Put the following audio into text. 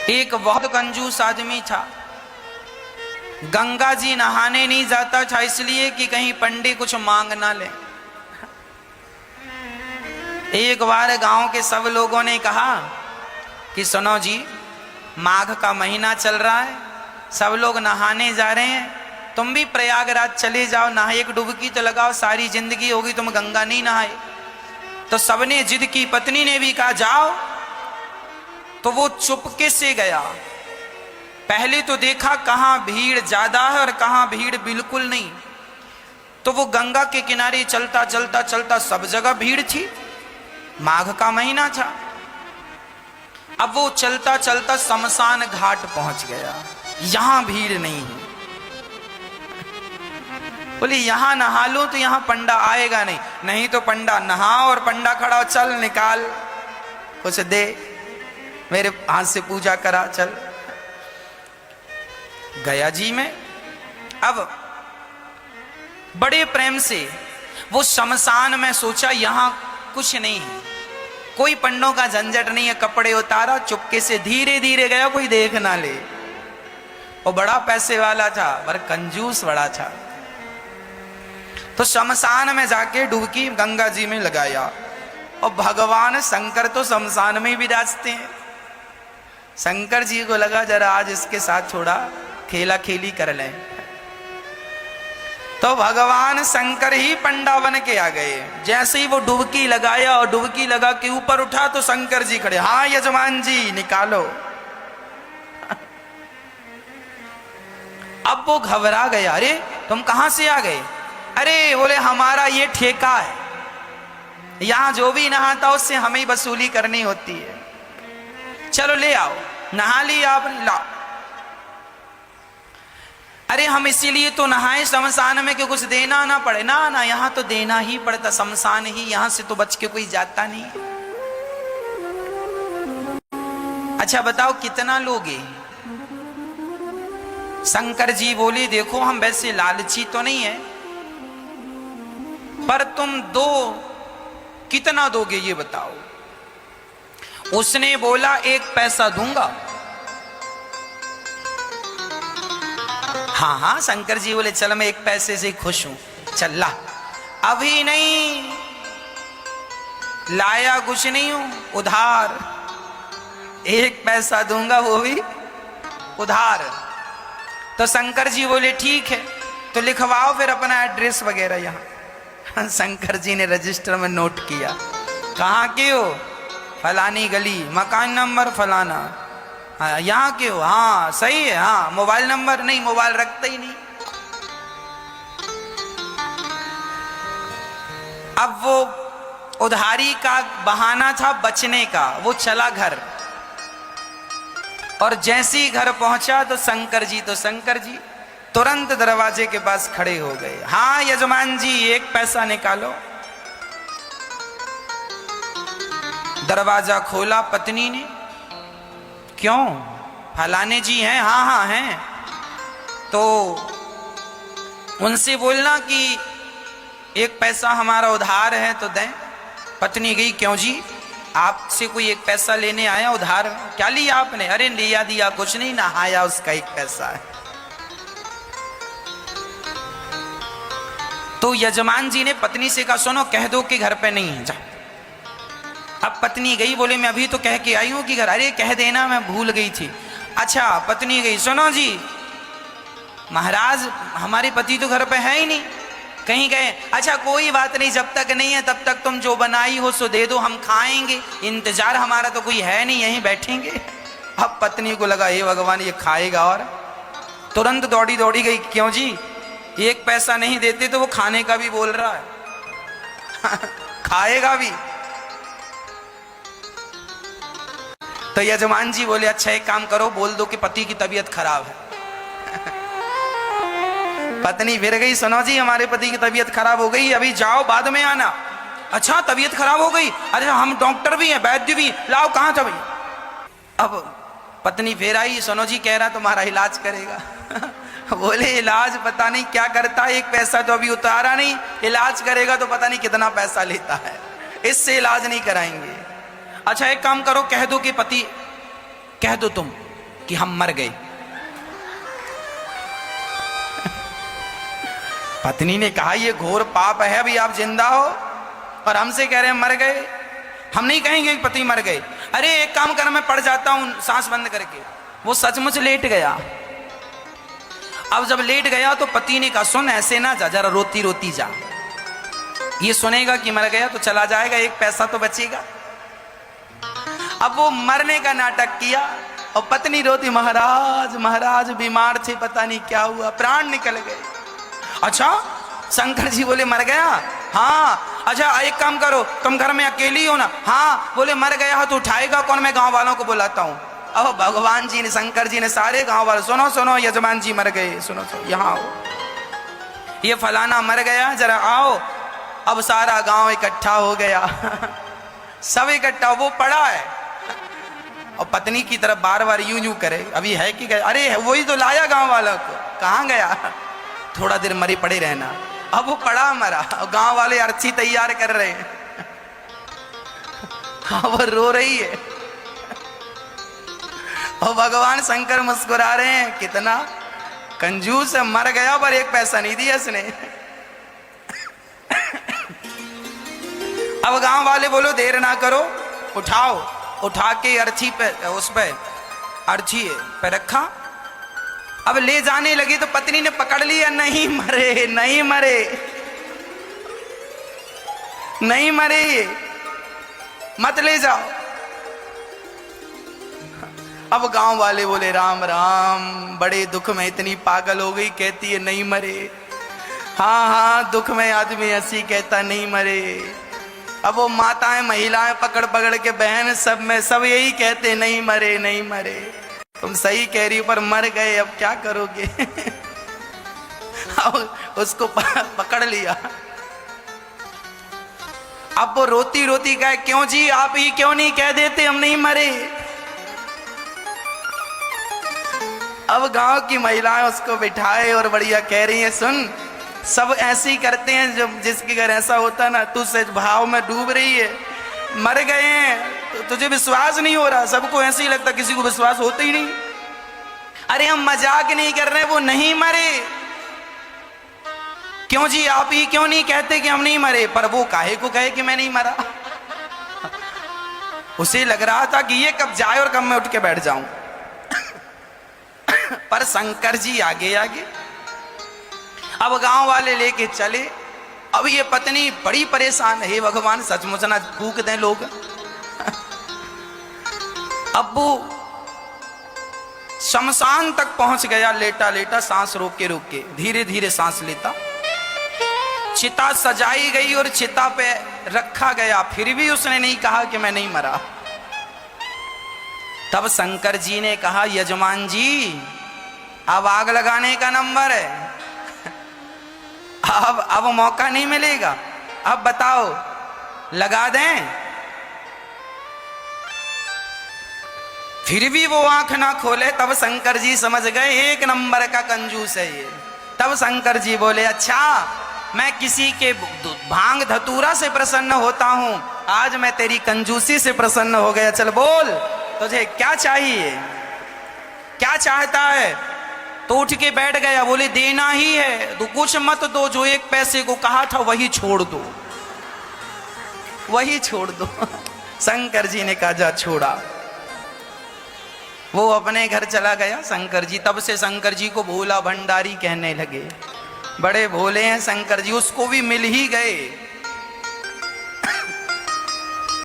एक बहुत कंजूस आदमी था। गंगा जी नहाने नहीं जाता था इसलिए कि कहीं पंडित कुछ मांग ना ले। एक बार गांव के सब लोगों ने कहा कि सुनो जी, माघ का महीना चल रहा है, सब लोग नहाने जा रहे हैं, तुम भी प्रयागराज चले जाओ, नहाए एक डुबकी तो लगाओ, सारी जिंदगी होगी तुम गंगा नहीं नहाए। तो सबने जिद की, पत्नी ने भी कहा जाओ। तो वो चुपके से गया। पहले तो देखा कहां भीड़ ज्यादा है और कहां भीड़ बिल्कुल नहीं। तो वो गंगा के किनारे चलता चलता चलता सब जगह भीड़ थी, माघ का महीना था। अब वो चलता चलता शमशान घाट पहुंच गया, यहां भीड़ नहीं है। बोले यहां नहा लो तो यहां पंडा आएगा नहीं, नहीं तो पंडा नहा और पंडा खड़ा, चल निकाल कुछ दे, मेरे हाथ से पूजा करा, चल। गया जी में। अब बड़े प्रेम से वो शमशान में सोचा यहां कुछ नहीं है, कोई पंडों का झंझट नहीं है, कपड़े उतारा, चुपके से धीरे धीरे गया, कोई देख ना ले। वो बड़ा पैसे वाला था पर कंजूस बड़ा था। तो शमशान में जाके डुबकी गंगा जी में लगाया और भगवान शंकर तो शमशान में ही विराजते हैं। शंकर जी को लगा जरा आज इसके साथ थोड़ा खेला खेली कर लें। तो भगवान शंकर ही पंडा बन के आ गए। जैसे ही वो डुबकी लगाया और डुबकी लगा के ऊपर उठा तो शंकर जी खड़े, हाँ यजमान जी निकालो। अब वो घबरा गया, अरे तुम कहां से आ गए? अरे बोले हमारा ये ठेका है, यहां जो भी नहाता उससे हमें वसूली करनी होती है, चलो ले आओ। नहा लिया आपने, लाओ। अरे हम इसीलिए तो नहाए शमशान में कि कुछ देना ना पड़े। ना ना, यहां तो देना ही पड़ता, शमशान ही, यहां से तो बच के कोई जाता नहीं। अच्छा बताओ कितना लोगे? शंकर जी बोले देखो हम वैसे लालची तो नहीं है, पर तुम दो, कितना दोगे ये बताओ? उसने बोला 1 पैसा दूंगा। हाँ हाँ, शंकर जी बोले चल मैं 1 पैसे से खुश हूं, चल ला। अभी नहीं लाया, कुछ नहीं हूं, उधार 1 पैसा दूंगा, वो भी उधार। तो शंकर जी बोले ठीक है, तो लिखवाओ फिर अपना एड्रेस वगैरह यहाँ। शंकर जी ने रजिस्टर में नोट किया, कहाँ के हो? फलानी गली, मकान नंबर फलाना। हाँ यहाँ के हो? हाँ सही है। हाँ मोबाइल नंबर? नहीं, मोबाइल रखते ही नहीं। अब वो उधारी का बहाना था बचने का, वो चला घर। और जैसे ही घर पहुंचा तो शंकर जी तुरंत दरवाजे के पास खड़े हो गए। हाँ यजमान जी 1 पैसा निकालो। दरवाजा खोला पत्नी ने, क्यों? फलाने जी हैं? हाँ हाँ हैं। तो उनसे बोलना कि 1 पैसा हमारा उधार है तो दें। पत्नी गई, क्यों जी आपसे कोई 1 पैसा लेने आया उधार? क्या लिया आपने? अरे लिया दिया कुछ नहीं, नहाया उसका 1 पैसा है। तो यजमान जी ने पत्नी से कहा सुनो कह दो कि घर पे नहीं है, जा। अब पत्नी गई, बोले मैं अभी तो कह के आई हूं कि घर। अरे कह देना मैं भूल गई थी। अच्छा पत्नी गई, सुनो जी महाराज हमारे पति तो घर पे है ही नहीं, कहीं गए। अच्छा कोई बात नहीं, जब तक नहीं है तब तक तुम जो बनाई हो सो दे दो, हम खाएंगे, इंतजार हमारा तो कोई है नहीं, यहीं बैठेंगे। अब पत्नी को लगा हे भगवान ये खाएगा, और तुरंत दौड़ी दौड़ी गई, क्यों जी 1 पैसा नहीं देते तो वो खाने का भी बोल रहा है। खाएगा भी। तो यजमान जी बोले अच्छा एक काम करो, बोल दो कि पति की तबीयत खराब है। पत्नी फिर गई, सुनो जी हमारे पति की तबीयत खराब हो गई, अभी जाओ बाद में आना। अच्छा तबीयत खराब हो गई? अरे हम डॉक्टर भी हैं, वैद्य भी, लाओ कहां था भाई? अब पत्नी फिर आई, सुनो जी कह रहा तुम्हारा इलाज करेगा। बोले इलाज पता नहीं क्या करता है, 1 पैसा तो अभी उतारा नहीं, इलाज करेगा तो पता नहीं कितना पैसा लेता है, इससे इलाज नहीं कराएंगे। अच्छा एक काम करो, कह दो कि पति, कह दो तुम कि हम मर गए। पत्नी ने कहा ये घोर पाप है, अभी आप जिंदा हो और हमसे कह रहे हैं मर गए। हम नहीं कहेंगे कि पति मर गए। अरे एक काम कर, मैं पड़ जाता हूं सांस बंद करके। वो सचमुच लेट गया। अब जब लेट गया तो पति ने कहा सुन ऐसे ना जा, जरा रोती रोती जा, ये सुनेगा कि मर गया तो चला जाएगा, एक पैसा तो बचेगा। अब वो मरने का नाटक किया और पत्नी रोती, महाराज महाराज बीमार थे, पता नहीं क्या हुआ, प्राण निकल गए। अच्छा, शंकर जी बोले मर गया? हाँ। अच्छा एक काम करो, तुम घर में अकेली हो ना? हाँ। बोले मर गया तो उठाएगा कौन? मैं गांव वालों को बुलाता हूँ। अब भगवान जी ने, शंकर जी ने सारे गांव वाले, सुनो सुनो यजमान जी मर गए, सुनो सुनो यहाँ आओ, ये फलाना मर गया, जरा आओ। अब सारा गांव इकट्ठा हो गया। सब इकट्ठा, वो पड़ा है और पत्नी की तरफ बार बार यूं यूं करे, अभी है कि गया? अरे वही तो लाया गांव वालों को, कहाँ गया? थोड़ा देर मरे पड़े रहना। अब वो पड़ा मरा और गांव वाले अर्थी तैयार कर रहे हैं। हाँ वो रो रही है और भगवान शंकर मुस्कुरा रहे हैं, कितना कंजूस है, मर गया पर एक पैसा नहीं दिया इसने। अब गांव वाले बोलो देर ना करो, उठाओ। उठा के अर्थी पे, उस पे अर्थी पे रखा। अब ले जाने लगी तो पत्नी ने पकड़ लिया, नहीं मरे नहीं मरे नहीं मरे, मत ले जाओ। अब गांव वाले बोले राम राम, बड़े दुख में इतनी पागल हो गई, कहती है नहीं मरे। हाँ हाँ, दुख में आदमी ऐसी कहता नहीं मरे। अब वो माताएं महिलाएं पकड़ पकड़ के, बहन सब में सब यही कहते नहीं मरे नहीं मरे। तुम सही कह रही हो पर मर गए, अब क्या करोगे? अब उसको पकड़ लिया। अब वो रोती रोती कहे क्यों जी, आप ही क्यों नहीं कह देते हम नहीं मरे? अब गांव की महिलाएं उसको बिठाए और बढ़िया कह रही हैं सुन, सब ऐसे ही करते हैं, जब जिसके घर ऐसा होता ना, तू सच भाव में डूब रही है, मर गए हैं तो तुझे विश्वास नहीं हो रहा, सबको ऐसे ही लगता, किसी को विश्वास होता ही नहीं। अरे हम मजाक नहीं कर रहे, वो नहीं मरे। क्यों जी, आप ही क्यों नहीं कहते कि हम नहीं मरे? पर वो काहे को कहे कि मैं नहीं मरा? उसे लग रहा था कि ये कब जाए और कब मैं उठ के बैठ जाऊं। पर शंकर जी आगे आगे। अब गांव वाले लेके चले। अब ये पत्नी बड़ी परेशान है, हे भगवान सचमुच ना फूक दें लोग। अब वो शमशान तक पहुंच गया, लेटा लेटा सांस रोक के धीरे धीरे सांस लेता। चिता सजाई गई और चिता पे रखा गया, फिर भी उसने नहीं कहा कि मैं नहीं मरा। तब शंकर जी ने कहा यजमान जी अब आग लगाने का नंबर है, अब मौका नहीं मिलेगा, अब बताओ लगा दें? फिर भी वो आंख ना खोले। तब शंकर जी समझ गए एक नंबर का कंजूस है ये। तब शंकर जी बोले अच्छा, मैं किसी के भांग धतूरा से प्रसन्न होता हूं, आज मैं तेरी कंजूसी से प्रसन्न हो गया। चल बोल तुझे क्या चाहिए, क्या चाहता है? तो उठ के बैठ गया। बोले देना ही है तो कुछ मत दो, जो एक पैसे को कहा था वही छोड़ दो, वही छोड़ दो। शंकर जी ने कहा जा छोड़ा। वो अपने घर चला गया शंकर जी। तब से शंकर जी को भोला भंडारी कहने लगे, बड़े भोले हैं शंकर जी। उसको भी मिल ही गए